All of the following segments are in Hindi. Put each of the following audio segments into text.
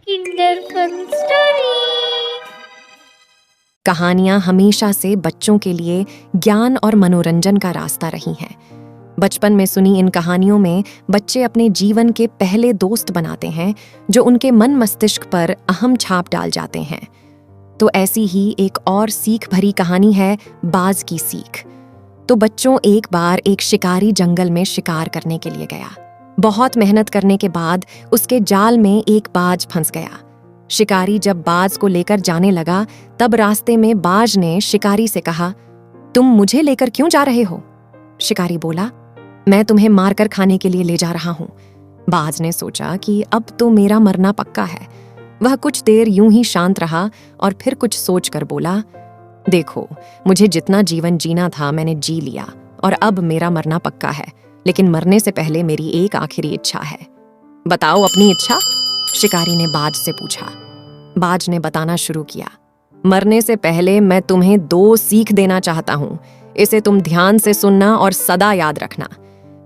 Kinder fun story. कहानियां हमेशा से बच्चों के लिए ज्ञान और मनोरंजन का रास्ता रही हैं। बचपन में सुनी इन कहानियों में बच्चे अपने जीवन के पहले दोस्त बनाते हैं जो उनके मन मस्तिष्क पर अहम छाप डाल जाते हैं। तो ऐसी ही एक और सीख भरी कहानी है बाज की सीख। तो बच्चों, एक बार एक शिकारी जंगल में शिकार करने के लिए गया। बहुत मेहनत करने के बाद उसके जाल में एक बाज फंस गया। शिकारी जब बाज को लेकर जाने लगा तब रास्ते में बाज ने शिकारी से कहा, तुम मुझे लेकर क्यों जा रहे हो? शिकारी बोला, मैं तुम्हें मारकर खाने के लिए ले जा रहा हूं। बाज ने सोचा कि अब तो मेरा मरना पक्का है। वह कुछ देर यूं ही शांत रहा और फिर कुछ सोचकर बोला, देखो, मुझे जितना जीवन जीना था मैंने जी लिया और अब मेरा मरना पक्का है, लेकिन मरने से पहले मेरी एक आखिरी इच्छा है। बताओ अपनी इच्छा? शिकारी ने बाज से पूछा। बाज ने बताना शुरू किया, मरने से पहले मैं तुम्हें 2 सीख देना चाहता हूं। इसे तुम ध्यान से सुनना और सदा याद रखना।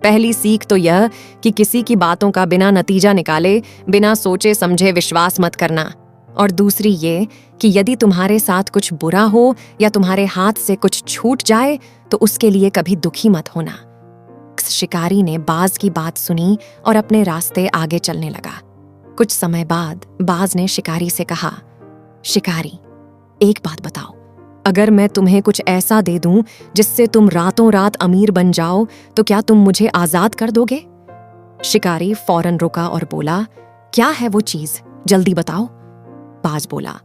पहली सीख तो यह कि किसी की बातों का बिना नतीजा निकाले, बिना सोचे समझे विश्वास मत करना। और दूसरी ये कि यदि तुम्हारे साथ कुछ बुरा हो या तुम्हारे हाथ से कुछ छूट जाए तो उसके लिए कभी दुखी मत होना। शिकारी ने बाज की बात सुनी और अपने रास्ते आगे चलने लगा। कुछ समय बाद बाज ने शिकारी से कहा, शिकारी, एक बात बताओ, अगर मैं तुम्हें कुछ ऐसा दे दूं जिससे तुम रातों रात अमीर बन जाओ तो क्या तुम मुझे आजाद कर दोगे? शिकारी फौरन रुका और बोला, क्या है वो चीज, जल्दी बताओ। बाज बोला,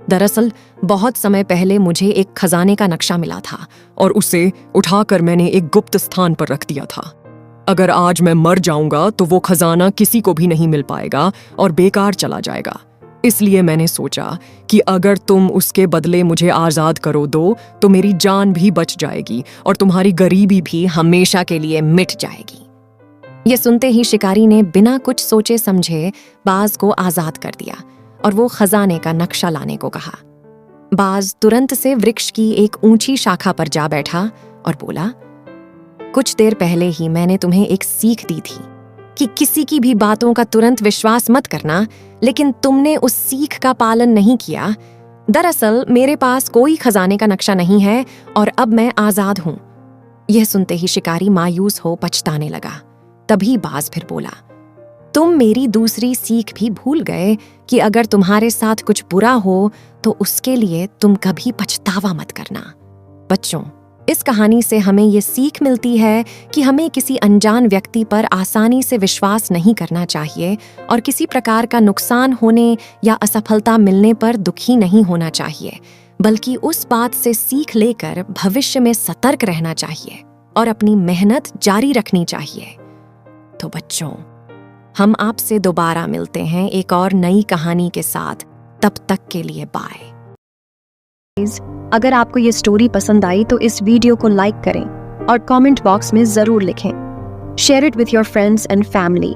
दरअसल बहुत समय पहले मुझे एक खजाने का नक्शा मिला था और उसे उठाकर मैंने एक गुप्त स्थान पर रख दिया था। अगर आज मैं मर जाऊंगा तो वो खजाना किसी को भी नहीं मिल पाएगा और बेकार चला जाएगा। इसलिए मैंने सोचा कि अगर तुम उसके बदले मुझे आजाद करो दो तो मेरी जान भी बच जाएगी और तुम्हारी गरीबी भी हमेशा के लिए मिट जाएगी। ये सुनते ही शिकारी ने बिना कुछ सोचे समझे बाज को आजाद कर दिया और वो खजाने का नक्शा लाने को कहा। बाज तुरंत से वृक्ष की एक ऊंची शाखा पर जा बैठा और बोला, कुछ देर पहले ही मैंने तुम्हें एक सीख दी थी कि किसी की भी बातों का तुरंत विश्वास मत करना, लेकिन तुमने उस सीख का पालन नहीं किया। दरअसल मेरे पास कोई खजाने का नक्शा नहीं है और अब मैं आजाद हूं। यह सुनते ही शिकारी मायूस हो पछताने लगा। तभी बाज फिर बोला, तुम मेरी दूसरी सीख भी भूल गए कि अगर तुम्हारे साथ कुछ बुरा हो तो उसके लिए तुम कभी पछतावा मत करना। बच्चों, इस कहानी से हमें ये सीख मिलती है कि हमें किसी अनजान व्यक्ति पर आसानी से विश्वास नहीं करना चाहिए और किसी प्रकार का नुकसान होने या असफलता मिलने पर दुखी नहीं होना चाहिए, बल्कि उस बात से सीख लेकर भविष्य में सतर्क रहना चाहिए और अपनी मेहनत जारी रखनी चाहिए। तो बच्चों, हम आपसे दोबारा मिलते हैं एक और नई कहानी के साथ। तब तक के लिए बाय। अगर आपको ये स्टोरी पसंद आई तो इस वीडियो को लाइक करें और कमेंट बॉक्स में जरूर लिखें। Share it with your friends and family.